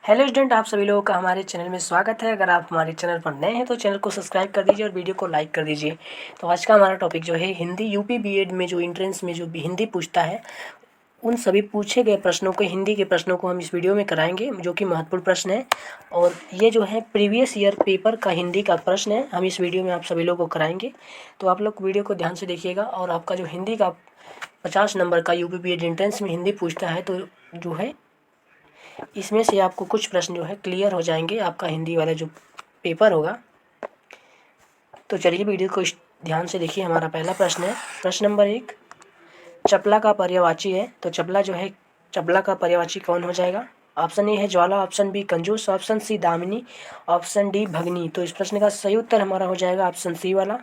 Hello student, आप सभी लोगों का हमारे चैनल में स्वागत है। अगर आप हमारे चैनल पर नए हैं तो चैनल को सब्सक्राइब कर दीजिए और वीडियो को लाइक कर दीजिए। तो आज का हमारा टॉपिक जो है हिंदी यूपी बीएड में जो एंट्रेंस में जो भी हिंदी पूछता है उन सभी पूछे गए प्रश्नों को, हिंदी के प्रश्नों को हम इस वीडियो में कराएंगे, जो कि महत्वपूर्ण प्रश्न है। और ये जो है प्रीवियस ईयर पेपर का हिंदी का प्रश्न है, हम इस वीडियो में आप सभी लोगों को कराएंगे। तो आप लोग वीडियो को ध्यान से देखिएगा। और आपका जो हिंदी का 50 नंबर का यूपी बीएड एंट्रेंस में हिंदी पूछता है, तो जो है इसमें से आपको कुछ प्रश्न जो है क्लियर हो जाएंगे, आपका हिंदी वाला जो पेपर होगा। तो चलिए वीडियो को ध्यान से देखिए। हमारा पहला प्रश्न है, प्रश्न नंबर 1, चपला का पर्यायवाची है। तो चपला जो है, चपला का पर्यायवाची कौन हो जाएगा? ऑप्शन ए है ज्वाला, ऑप्शन बी कंजूस, ऑप्शन सी दामिनी, ऑप्शन डी भगनी। तो इस प्रश्न का सही उत्तर हमारा हो जाएगा ऑप्शन सी वाला,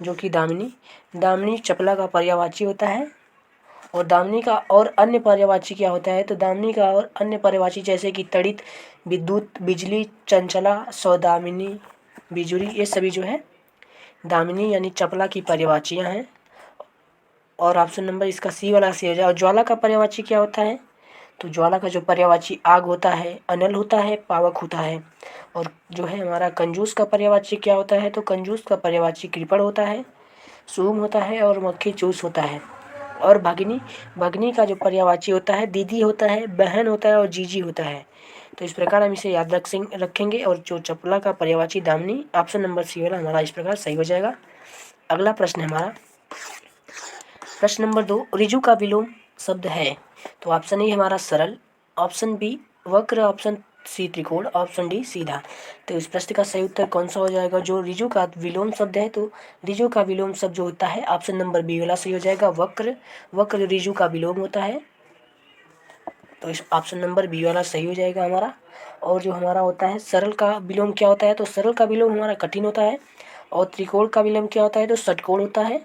जो कि दामिनी। दामिनी चपला का पर्यायवाची होता है। और दामिनी का और अन्य पर्यायवाची क्या होता है? तो दामिनी का और अन्य पर्यायवाची जैसे कि तड़ित, विद्युत, बिजली, चंचला, सौदामिनी, बिजुरी, ये सभी जो है दामिनी यानी चपला की पर्यायवाचियाँ हैं। और ऑप्शन नंबर इसका सी वाला सी हो जाए। और ज्वाला का पर्यायवाची क्या होता है? तो ज्वाला का जो पर्यायवाची आग होता है, अनल होता है, पावक होता है। और जो है हमारा कंजूस का पर्यायवाची क्या होता है? तो कंजूस का पर्यायवाची कृपण होता है, सूम होता है और मक्खी चूस होता है। और भगनी, भगनी का जो पर्यायवाची होता है दीदी होता है, बहन होता है और जीजी होता है। तो इस प्रकार हम इसे याद रखेंगे। और जो चपला का पर्यायवाची दामिनी, ऑप्शन नंबर सी वाला हमारा इस प्रकार सही हो जाएगा। अगला प्रश्न है हमारा प्रश्न नंबर 2, ऋजु का विलोम शब्द है। तो ऑप्शन ए हमारा सरल, ऑप्शन बी वक्र, ऑप्शन सी त्रिकोण, ऑप्शन डी सीधा। तो इस प्रश्न का सही उत्तर कौन सा हो जाएगा? जो ऋजु का विलोम शब्द है, तो ऋजु का विलोम शब्द जो होता है ऑप्शन नंबर बी वाला सही हो जाएगा, वक्र। वक्र ऋजु का विलोम होता है, तो इस ऑप्शन नंबर बी वाला सही हो जाएगा हमारा। और जो हमारा होता है सरल का विलोम क्या होता है? तो सरल का विलोम हमारा कठिन होता है। और त्रिकोण का विलोम क्या होता है? तो षटकोण होता है।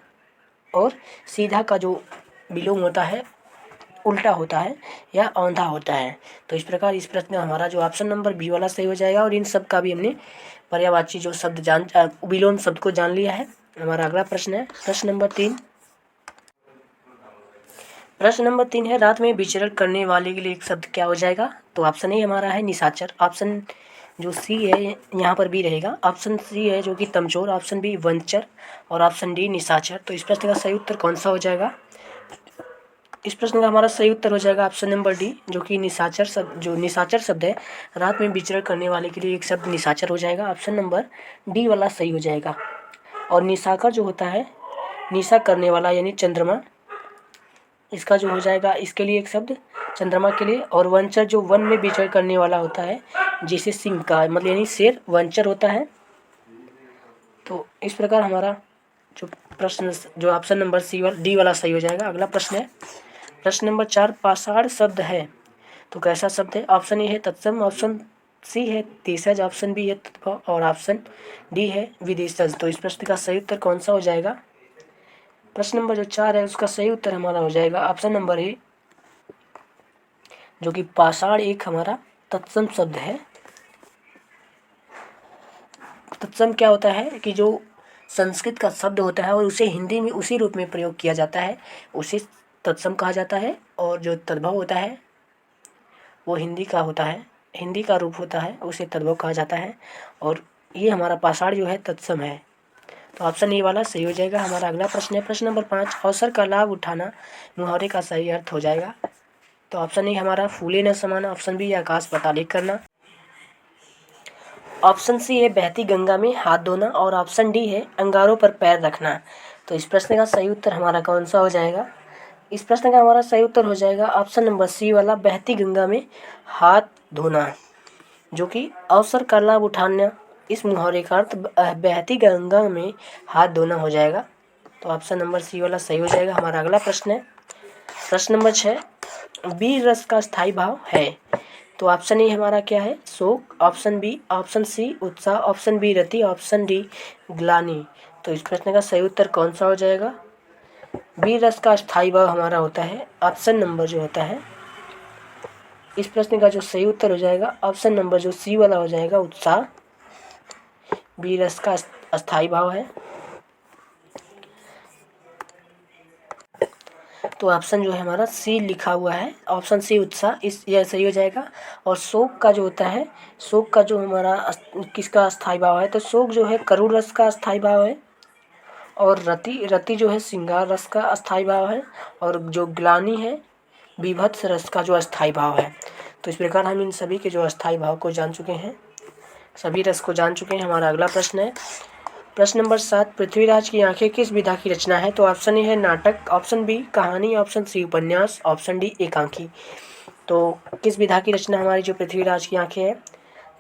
और सीधा का जो विलोम होता है उल्टा होता है या औंधा होता है। तो इस प्रकार इस प्रश्न में हमारा जो ऑप्शन नंबर बी वाला सही हो जाएगा। और इन सब का भी हमने पर्यायवाची जो शब्द विलोम शब्द को जान लिया है। हमारा अगला प्रश्न है प्रश्न नंबर 3। प्रश्न नंबर 3 है, रात में विचरण करने वाले के लिए एक शब्द क्या हो जाएगा? तो ऑप्शन ए हमारा है निशाचर, ऑप्शन जो सी है यहाँ पर बी रहेगा, ऑप्शन सी है जो कि तमचोर, ऑप्शन बी वंचर और ऑप्शन डी निशाचर। तो इस प्रश्न का सही उत्तर कौन सा हो जाएगा? इस प्रश्न का हमारा सही उत्तर हो जाएगा ऑप्शन नंबर डी, जो कि निशाचर शब्द, जो निशाचर शब्द है रात में विचरण करने वाले के लिए एक शब्द निशाचर हो जाएगा। ऑप्शन नंबर डी वाला सही हो जाएगा। और निशाकर जो होता है निशा करने वाला यानी चंद्रमा, इसका जो हो जाएगा इसके लिए एक शब्द चंद्रमा के लिए। और वंचर जो वन में विचरण करने वाला होता है, जिसे सिंह का मतलब यानी शेर वंचर होता है। तो इस प्रकार हमारा जो प्रश्न जो ऑप्शन नंबर सी वाला डी वाला सही हो जाएगा। अगला प्रश्न है प्रश्न नंबर 4, पाषाण शब्द है तो कैसा शब्द है? ऑप्शन ए है तत्सम, ऑप्शन सी है देशज, ऑप्शन बी है तद्भव और ऑप्शन डी है विदेशज। तो इस प्रश्न का सही उत्तर कौन सा हो जाएगा? प्रश्न नंबर जो 4 है उसका सही उत्तर हमारा हो जाएगा ऑप्शन नंबर ए, जो कि पाषाण एक हमारा तत्सम शब्द है। तत्सम क्या होता है कि जो संस्कृत का शब्द होता है और उसे हिंदी में उसी रूप में प्रयोग किया जाता है, उसे तत्सम कहा जाता है। और जो तद्भव होता है वो हिंदी का होता है, हिंदी का रूप होता है, उसे तद्भव कहा जाता है। और ये हमारा पाषाण जो है तत्सम है। तो ऑप्शन ए वाला सही हो जाएगा। हमारा अगला प्रश्न है प्रश्न नंबर 5, अवसर का लाभ उठाना मुहावरे का सही अर्थ हो जाएगा। तो ऑप्शन ए हमारा फूले न समाना, ऑप्शन बी आकाश पाताल एक करना, ऑप्शन सी है बहती गंगा में हाथ धोना और ऑप्शन डी है अंगारों पर पैर रखना। तो इस प्रश्न का सही उत्तर हमारा कौन सा हो जाएगा? इस प्रश्न का हमारा सही उत्तर हो जाएगा ऑप्शन नंबर सी वाला, बहती गंगा में हाथ धोना, जो कि अवसर का लाभ उठाना, इस मुहावरे का अर्थ बहती गंगा में हाथ धोना हो जाएगा। तो ऑप्शन नंबर सी वाला सही हो जाएगा। हमारा अगला प्रश्न है प्रश्न नंबर 6, वीर रस का स्थायी भाव है। तो ऑप्शन ए हमारा क्या है? शोक, ऑप्शन बी, ऑप्शन सी उत्साह, ऑप्शन बी रति, ऑप्शन डी ग्लानि। तो इस प्रश्न का सही उत्तर कौन सा हो जाएगा? वीर रस का स्थायी भाव हमारा होता है ऑप्शन नंबर जो होता है, इस प्रश्न का जो सही उत्तर हो जाएगा ऑप्शन नंबर जो सी वाला हो जाएगा, उत्साह। वीर रस का अस्थायी भाव है। तो ऑप्शन जो है हमारा सी लिखा हुआ है, ऑप्शन सी उत्साह, इस यह सही हो जाएगा। और शोक का जो होता है, शोक का जो हमारा किसका स्थायी भाव है, तो शोक जो है करुण रस का स्थायी भाव है। और रति जो है श्रृंगार रस का अस्थाई भाव है। और जो ग्लानि है बीभत्स रस का जो अस्थाई भाव है। तो इस प्रकार हम इन सभी के जो अस्थाई भाव को जान चुके हैं, सभी रस को जान चुके हैं। हमारा अगला प्रश्न है प्रश्न नंबर 7, पृथ्वीराज की आंखें किस विधा की रचना है। तो ऑप्शन ए है नाटक, ऑप्शन बी कहानी, ऑप्शन सी उपन्यास, ऑप्शन डी एकांकी। तो किस विधा की रचना हमारी जो पृथ्वीराज की आंखें है,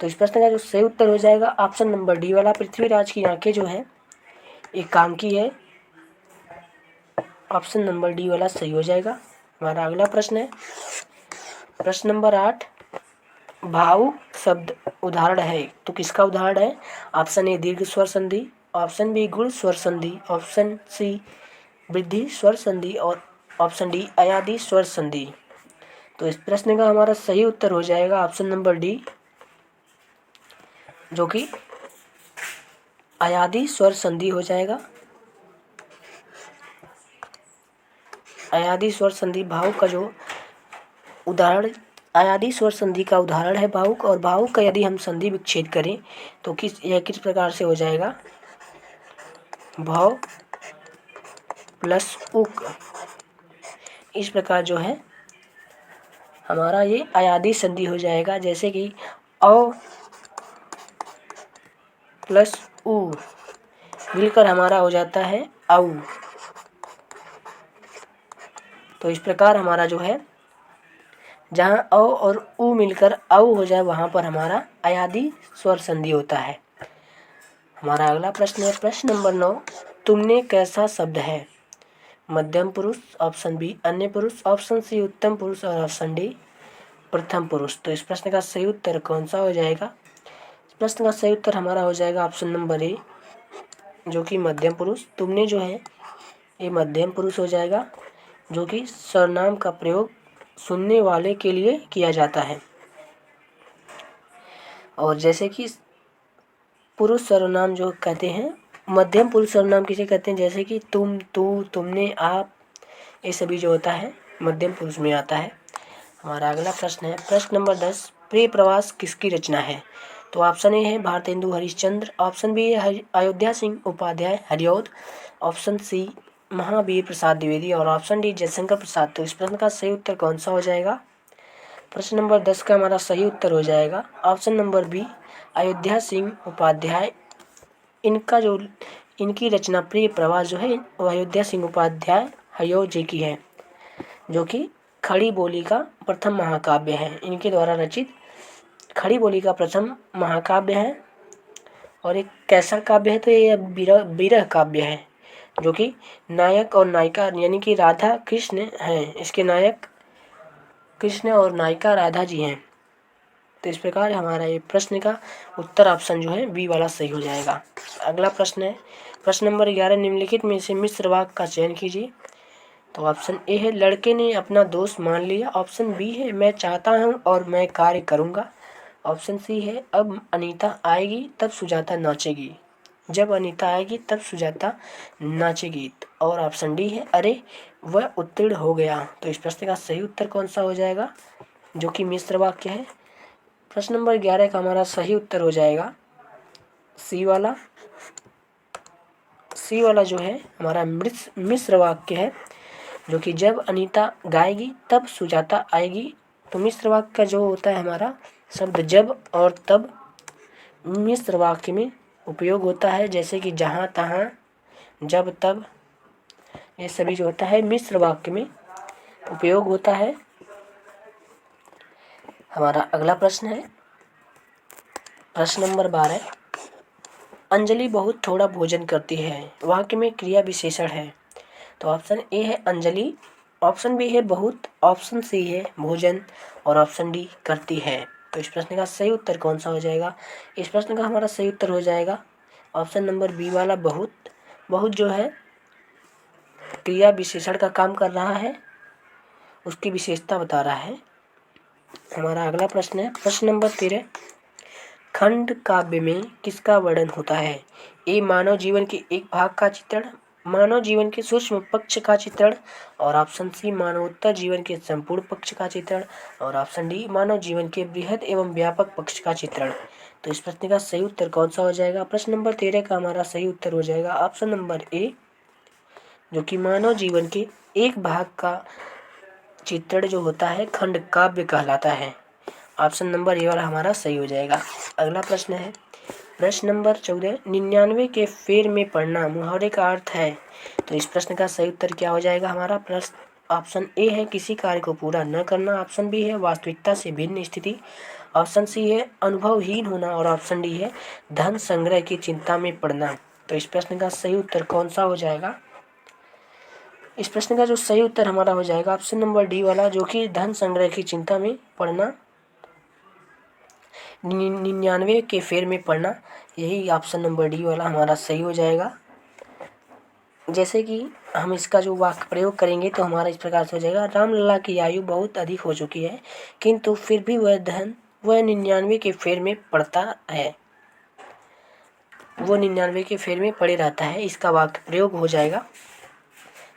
तो इस प्रश्न का जो सही उत्तर हो जाएगा ऑप्शन नंबर डी वाला, पृथ्वीराज की आंखें जो है एकांकी है। ऑप्शन नंबर डी वाला सही हो जाएगा। हमारा अगला प्रश्न है प्रश्न नंबर 8, भाव शब्द उदाहरण है, तो किसका उदाहरण है। ऑप्शन ए दीर्घ स्वर संधि, ऑप्शन बी गुण स्वर संधि, ऑप्शन सी वृद्धि स्वर संधि और ऑप्शन डी अयादि स्वर संधि। तो इस प्रश्न का हमारा सही उत्तर हो जाएगा ऑप्शन नंबर डी, जो कि अयादि स्वर संधि हो जाएगा। अयादि स्वर संधि भावुक का जो उदाहरण, अयादि स्वर संधि का उदाहरण है भावुक। और भावुक का यदि हम संधि विच्छेद करें तो किस प्रकार से हो जाएगा, भाव प्लस उक। इस प्रकार जो है हमारा ये अयादि संधि हो जाएगा, जैसे कि अ प्लस उ मिलकर हमारा हो जाता है औ। तो इस प्रकार हमारा जो है जहाँ अ और उ मिलकर औ हो जाए वहाँ पर हमारा अयादि स्वर संधि होता है। हमारा अगला प्रश्न है प्रश्न नंबर 9, तुमने कैसा शब्द है। मध्यम पुरुष, ऑप्शन बी अन्य पुरुष, ऑप्शन सी उत्तम पुरुष और ऑप्शन डी प्रथम पुरुष। तो इस प्रश्न का सही उत्तर कौन सा हो जाएगा। इस प्रश्न का सही उत्तर हमारा हो जाएगा ऑप्शन नंबर ए, जो कि मध्यम पुरुष। तुमने जो है ये मध्यम पुरुष हो जाएगा, जो कि सर्वनाम का प्रयोग सुनने वाले के लिए किया जाता है। और जैसे कि पुरुष सर्वनाम जो कहते हैं, मध्यम पुरुष सर्वनाम किसे कहते हैं, जैसे कि तुम, तू, तुमने, आप, ये सभी जो होता है मध्यम पुरुष में आता है। हमारा अगला प्रश्न है प्रश्न नंबर 10, प्रिय प्रवास किसकी रचना है। तो ऑप्शन ए है भारतेंदु हरिश्चंद्र, ऑप्शन बी है अयोध्या सिंह उपाध्याय हरिऔध, ऑप्शन सी महावीर प्रसाद द्विवेदी और ऑप्शन डी जयशंकर प्रसाद। तो इस प्रश्न का सही उत्तर कौन सा हो जाएगा। प्रश्न नंबर 10 का हमारा सही उत्तर हो जाएगा option number B Ayodhya Singh Upadhyay. इनकी रचना प्रिय प्रवास जो है वो अयोध्या सिंह उपाध्याय हरिऔध जी की है, जो कि खड़ी बोली का प्रथम महाकाव्य है। इनके द्वारा रचित खड़ी बोली का प्रथम महाकाव्य है। और एक कैसा काव्य है, तो ये विरह काव्य है, जो कि नायक और नायिका यानी कि राधा कृष्ण हैं। इसके नायक कृष्ण और नायिका राधा जी हैं। तो इस प्रकार हमारा ये प्रश्न का उत्तर ऑप्शन जो है बी वाला सही हो जाएगा। अगला प्रश्न है प्रश्न नंबर 11, निम्नलिखित में से मिश्र वाक्य का चयन कीजिए। तो ऑप्शन ए है लड़के ने अपना दोस्त मान लिया, ऑप्शन बी है मैं चाहता हूँ और मैं कार्य करूँगा, ऑप्शन सी है अब अनीता आएगी तब सुजाता नाचेगी, जब अनीता आएगी तब सुजाता नाचेगी, और ऑप्शन डी है अरे वह उत्तीर्ण हो गया। तो इस प्रश्न का सही उत्तर कौन सा हो जाएगा, जो कि मिश्र वाक्य है। प्रश्न नंबर 11 का हमारा सही उत्तर हो जाएगा सी वाला। सी वाला जो है हमारा मिश्र वाक्य है, जो कि जब अनीता गाएगी तब सुजाता आएगी। तो मिश्र वाक्य का जो होता है हमारा शब्द जब और तब मिश्र वाक्य में उपयोग होता है, जैसे कि जहाँ तहाँ, जब तब, ये सभी जो होता है मिश्र वाक्य में उपयोग होता है। हमारा अगला प्रश्न है प्रश्न नंबर 12, अंजलि बहुत थोड़ा भोजन करती है, वाक्य में क्रिया विशेषण है। तो ऑप्शन ए है अंजलि, ऑप्शन बी है बहुत, ऑप्शन सी है भोजन और ऑप्शन डी करती है। तो इस प्रश्न का सही उत्तर कौन सा हो जाएगा। इस प्रश्न का हमारा सही उत्तर हो जाएगा ऑप्शन नंबर बी वाला बहुत। बहुत जो है क्रिया विशेषण का काम कर रहा है, उसकी विशेषता बता रहा है। हमारा अगला प्रश्न है प्रश्न नंबर 13, खंड काव्य में किसका वर्णन होता है। ए मानव जीवन के एक भाग का चित्रण, मानव जीवन के सूक्ष्म पक्ष का चित्रण, और ऑप्शन सी मानवोत्तर जीवन के संपूर्ण पक्ष का चित्रण, और ऑप्शन डी मानव जीवन के बृहद एवं व्यापक पक्ष का चित्रण। तो इस प्रश्न का सही उत्तर कौन सा हो जाएगा? प्रश्न नंबर 13 का हमारा सही उत्तर हो जाएगा ऑप्शन नंबर ए, जो कि मानव जीवन के एक भाग का चित्रण जो होता है खंड काव्य कहलाता है। ऑप्शन नंबर ए वाला हमारा सही हो जाएगा। अगला प्रश्न है प्रश्न नंबर 14, 99 के फेर में पढ़ना मुहावरे का अर्थ है। तो इस प्रश्न का सही उत्तर क्या हो जाएगा हमारा? प्रश्न ऑप्शन ए है किसी कार्य को पूरा न करना, ऑप्शन बी है वास्तविकता से भिन्न स्थिति, ऑप्शन सी है अनुभवहीन होना, और ऑप्शन डी है धन संग्रह की चिंता में पड़ना। तो इस प्रश्न का सही उत्तर कौन सा हो जाएगा? इस प्रश्न का जो सही उत्तर हमारा हो जाएगा ऑप्शन नंबर डी वाला, जो कि धन संग्रह की चिंता में पड़ना, 99 के फेर में पड़ना, यही ऑप्शन नंबर डी वाला हमारा सही हो जाएगा। जैसे कि हम इसका जो वाक्य प्रयोग करेंगे तो हमारा इस प्रकार से हो जाएगा, रामलला की आयु बहुत अधिक हो चुकी है किंतु फिर भी वह 99 के फेर में पड़ता है, वो 99 के फेर में पड़े रहता है। इसका वाक्य प्रयोग हो जाएगा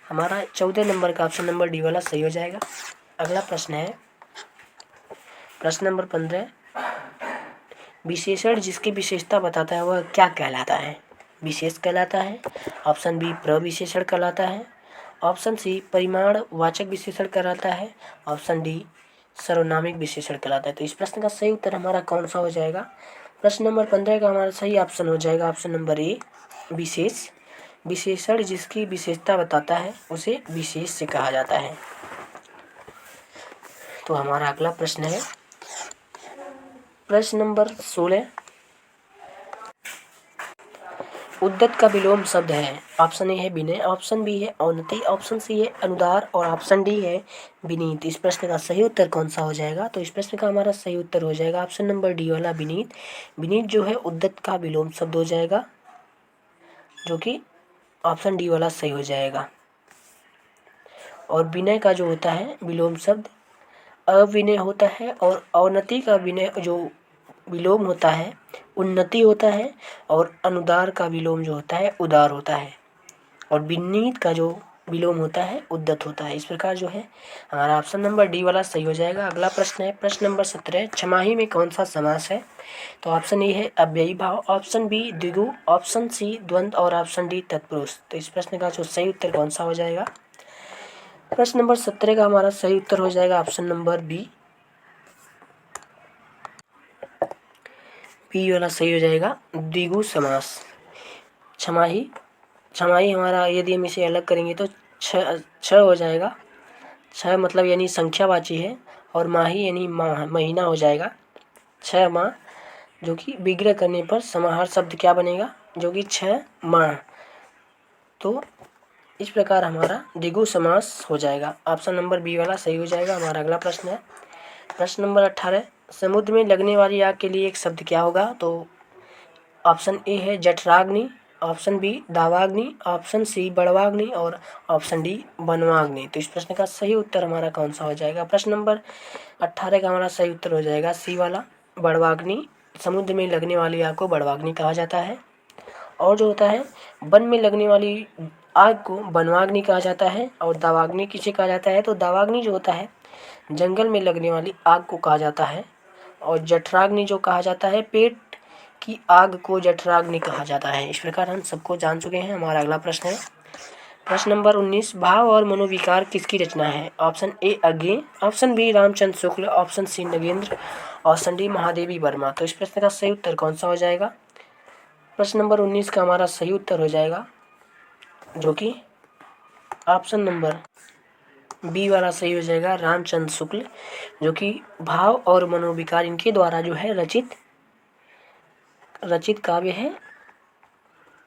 हमारा 14 नंबर का ऑप्शन नंबर डी वाला सही हो जाएगा। अगला प्रश्न है प्रश्न नंबर 15, विशेषण जिसकी विशेषता बताता है वह क्या कहलाता है? विशेष कहलाता है, ऑप्शन बी प्रविशेषण कहलाता है, ऑप्शन सी परिमाण वाचक विशेषण कहलाता है, ऑप्शन डी सर्वनामिक विशेषण कहलाता है। तो इस प्रश्न का सही उत्तर हमारा कौन सा हो जाएगा? प्रश्न नंबर 15 का हमारा सही ऑप्शन हो जाएगा ऑप्शन नंबर ए, विशेष। विशेषण जिसकी विशेषता बताता है उसे विशेष से कहा जाता है। तो हमारा अगला प्रश्न है प्रश्न नंबर 16, उद्दत का विलोम शब्द है। ऑप्शन ए है विनय, ऑप्शन बी है औन्नति, ऑप्शन सी है अनुदार, और ऑप्शन डी है विनीत। इस प्रश्न का सही उत्तर कौन सा हो जाएगा? तो इस प्रश्न का हमारा सही उत्तर हो जाएगा ऑप्शन नंबर डी वाला विनीत। विनीत जो है उद्दत का विलोम शब्द हो जाएगा, जो कि ऑप्शन डी वाला सही हो जाएगा। और विनय का जो होता है विलोम शब्द अविनय होता है, और औन्नति का विनय जो विलोम होता है उन्नति होता है, और अनुदार का विलोम जो होता है उदार होता है, और विनीत का जो विलोम होता है उद्दत होता है। इस प्रकार जो है हमारा ऑप्शन नंबर डी वाला सही हो जाएगा। अगला प्रश्न है प्रश्न नंबर 17, छमाही में कौन सा समास है? तो ऑप्शन ए है अव्ययी भाव, ऑप्शन बी द्विगु, ऑप्शन सी द्वंद्व, और ऑप्शन डी तत्पुरुष। तो इस प्रश्न का जो सही उत्तर कौन सा हो जाएगा? प्रश्न नंबर 17 का हमारा सही उत्तर हो जाएगा ऑप्शन नंबर बी, बी वाला सही हो जाएगा द्विगु समास। छमाही हमारा यदि हम इसे अलग करेंगे तो छ हो जाएगा। छह मतलब यानी संख्यावाची है, और माही यानी माह महीना हो जाएगा। 6 माह, जो कि विग्रह करने पर समाहार शब्द क्या बनेगा? जो कि 6 माह। तो इस प्रकार हमारा द्विगु समास हो जाएगा। ऑप्शन नंबर बी वाला सही हो जाएगा। हमारा अगला प्रश्न है प्रश्न नंबर 18, समुद्र में लगने वाली आग के लिए एक शब्द क्या होगा? तो ऑप्शन ए है जठराग्नि, ऑप्शन बी दावाग्नि, ऑप्शन सी बड़वाग्नि, और ऑप्शन डी बनवाग्नि। तो इस प्रश्न का सही उत्तर हमारा कौन सा हो जाएगा? प्रश्न नंबर 18 का हमारा सही उत्तर हो जाएगा सी वाला बड़वाग्नि। समुद्र में लगने वाली आग को बड़वाग्नि कहा जाता है, और जो होता है वन में लगने वाली आग को बनवाग्नि कहा जाता है, और दावाग्नि किसे कहा जाता है? तो दावाग्नि जो होता है जंगल में लगने वाली आग को कहा जाता है, और जठराग्नि जो कहा जाता है पेट की आग को जठराग्नि कहा जाता है। इस प्रकार हम सबको जान चुके हैं। हमारा अगला प्रश्न है प्रश्न नंबर 19, भाव और मनोविकार किसकी रचना है? Option A Agyeya, option B Ramchandra Shukla, option C Nagendra, option D Mahadevi Verma. तो इस प्रश्न का सही उत्तर कौन सा हो जाएगा? प्रश्न नंबर 19 का हमारा सही उत्तर हो जाएगा, जो कि ऑप्शन नंबर बी वाला सही हो जाएगा रामचंद्र शुक्ल, जो कि भाव और मनोविकार इनके द्वारा जो है रचित काव्य है।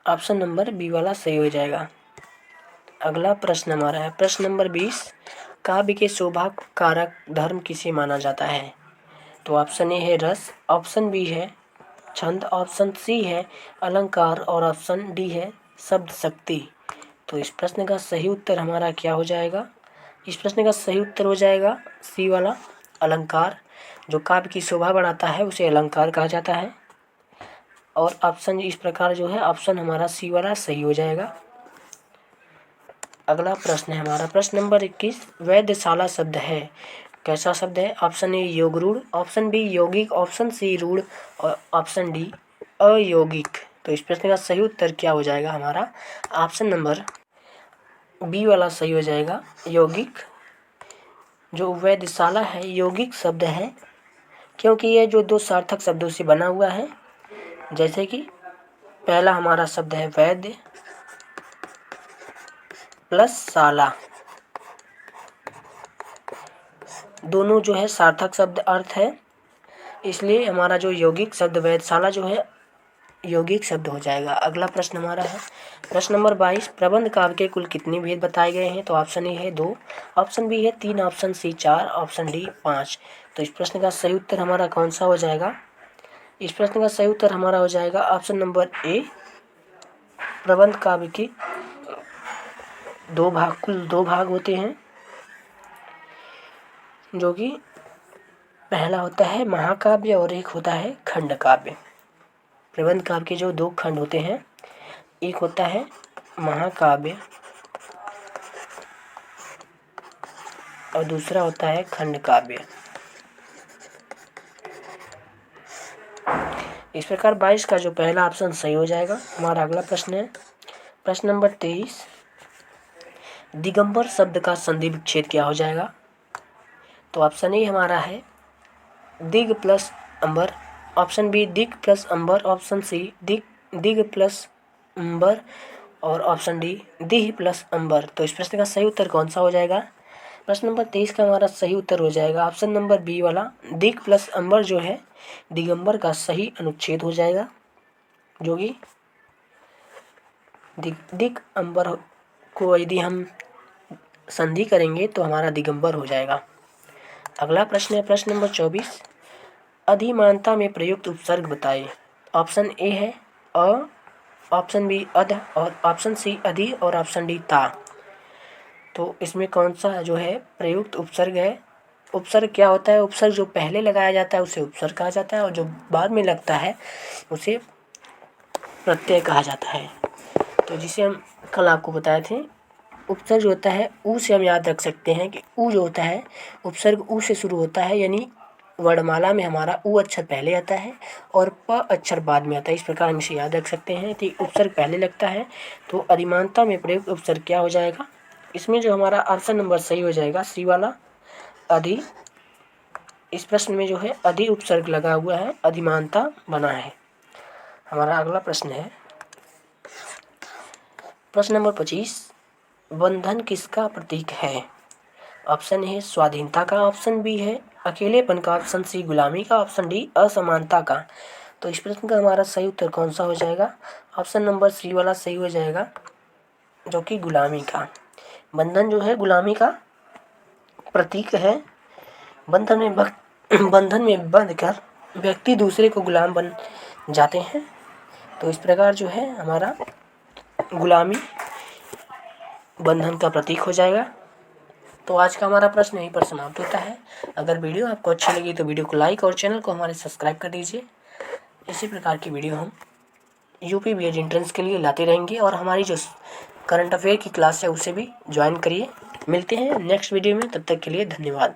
ऑप्शन नंबर बी वाला सही हो जाएगा। अगला प्रश्न हमारा है प्रश्न नंबर 20, काव्य के शोभा कारक धर्म किसे माना जाता है? तो ऑप्शन ए है रस, ऑप्शन बी है छंद, ऑप्शन सी है अलंकार, और ऑप्शन डी है शब्द शक्ति। तो इस प्रश्न का सही उत्तर हमारा क्या हो जाएगा? इस प्रश्न का सही उत्तर हो जाएगा सी वाला अलंकार। जो काव्य की शोभा बढ़ाता है उसे अलंकार कहा जाता है, और ऑप्शन इस प्रकार जो है ऑप्शन हमारा सी वाला सही हो जाएगा। अगला प्रश्न है हमारा प्रश्न नंबर 21। वैद्यशाला शब्द है, कैसा शब्द है? ऑप्शन ए योग रूढ़, ऑप्शन बी यौगिक, ऑप्शन सी रूढ़ और ऑप्शन डी अयौगिक। तो इस प्रश्न का सही उत्तर क्या हो जाएगा हमारा? ऑप्शन नंबर बी वाला सही हो जाएगा, यौगिक। जो वैद्यशाला है यौगिक शब्द है, क्योंकि यह जो दो सार्थक शब्दों से बना हुआ है। जैसे कि पहला हमारा शब्द है वैद्य प्लस शाला, दोनों जो है सार्थक शब्द अर्थ है, इसलिए हमारा जो यौगिक शब्द वैद्यशाला जो है यौगिक शब्द हो जाएगा। अगला प्रश्न हमारा है प्रश्न नंबर 22। प्रबंध काव्य के कुल कितने भेद बताए गए हैं? तो ऑप्शन ए है 2, ऑप्शन बी है 3, ऑप्शन सी 4, ऑप्शन डी 5। तो इस प्रश्न का सही उत्तर हमारा कौन सा हो जाएगा? इस प्रश्न का सही उत्तर हमारा हो जाएगा ऑप्शन नंबर ए। प्रबंध काव्य के कुल दो भाग होते हैं, जो कि पहला होता है महाकाव्य और एक होता है खंड काव्य। प्रबंध काव्य के जो दो खंड होते हैं, एक होता है महाकाव्य और दूसरा होता है खंड काव्य। इस प्रकार 22 का जो पहला ऑप्शन सही हो जाएगा। हमारा अगला प्रश्न है प्रश्न नंबर 23। दिगंबर शब्द का संधि विच्छेद क्या हो जाएगा? तो ऑप्शन ए हमारा है दिग प्लस अंबर, ऑप्शन बी दिग प्लस अंबर, ऑप्शन सी दिग प्लस अंबर और ऑप्शन डी दिह प्लस अंबर। तो इस प्रश्न का सही उत्तर कौन सा हो जाएगा? प्रश्न नंबर 23 का हमारा सही उत्तर हो जाएगा ऑप्शन नंबर बी वाला, दिग प्लस अंबर जो है दिगंबर का सही अनुच्छेद हो जाएगा, जो कि दिग अंबर को यदि हम संधि करेंगे तो हमारा दिगंबर हो जाएगा। अगला प्रश्न है प्रश्न नंबर 24। अधिमानता में प्रयुक्त उपसर्ग बताइए। ऑप्शन ए है अ, ऑप्शन बी अध और ऑप्शन सी अधि और ऑप्शन डी ता। तो इसमें कौन सा जो है प्रयुक्त उपसर्ग है? उपसर्ग क्या होता है? उपसर्ग जो पहले लगाया जाता है उसे उपसर्ग कहा जाता है और जो बाद में लगता है उसे प्रत्यय कहा जाता है। तो जिसे हम कल आपको बताए थे, उपसर्ग जो होता है ऊ से हम याद रख सकते हैं कि ऊ जो होता है उपसर्ग ऊ से शुरू होता है, यानी वर्णमाला में हमारा ऊ अक्षर पहले आता है और प अक्षर बाद में आता है। इस प्रकार हम इसे याद रख सकते हैं कि उपसर्ग पहले लगता है। तो अधिमानता में प्रयुक्त उपसर्ग क्या हो जाएगा? इसमें जो हमारा ऑप्शन नंबर सही हो जाएगा सी वाला, अधि। इस प्रश्न में जो है अधि उपसर्ग लगा हुआ है, अधिमानता बना है। हमारा अगला प्रश्न है प्रश्न नंबर 25। बंधन किसका प्रतीक है? ऑप्शन ए स्वाधीनता का, ऑप्शन बी है अकेलेपन का, ऑप्शन सी गुलामी का, ऑप्शन डी असमानता का। तो इस प्रश्न का हमारा सही उत्तर कौन सा हो जाएगा? ऑप्शन नंबर सी वाला सही हो जाएगा, जो कि गुलामी का। बंधन जो है गुलामी का प्रतीक है। बंधन में बंध कर व्यक्ति दूसरे को गुलाम बन जाते हैं। तो इस प्रकार जो है हमारा गुलामी बंधन का प्रतीक हो जाएगा। तो आज का हमारा प्रश्न यहीं पर समाप्त होता है। अगर वीडियो आपको अच्छी लगी तो वीडियो को लाइक और चैनल को हमारे सब्सक्राइब कर दीजिए। इसी प्रकार की वीडियो हम यूपी बीएड एंट्रेंस के लिए लाते रहेंगे और हमारी जो करंट अफेयर की क्लास है उसे भी ज्वाइन करिए। मिलते हैं नेक्स्ट वीडियो में, तब तक के लिए धन्यवाद।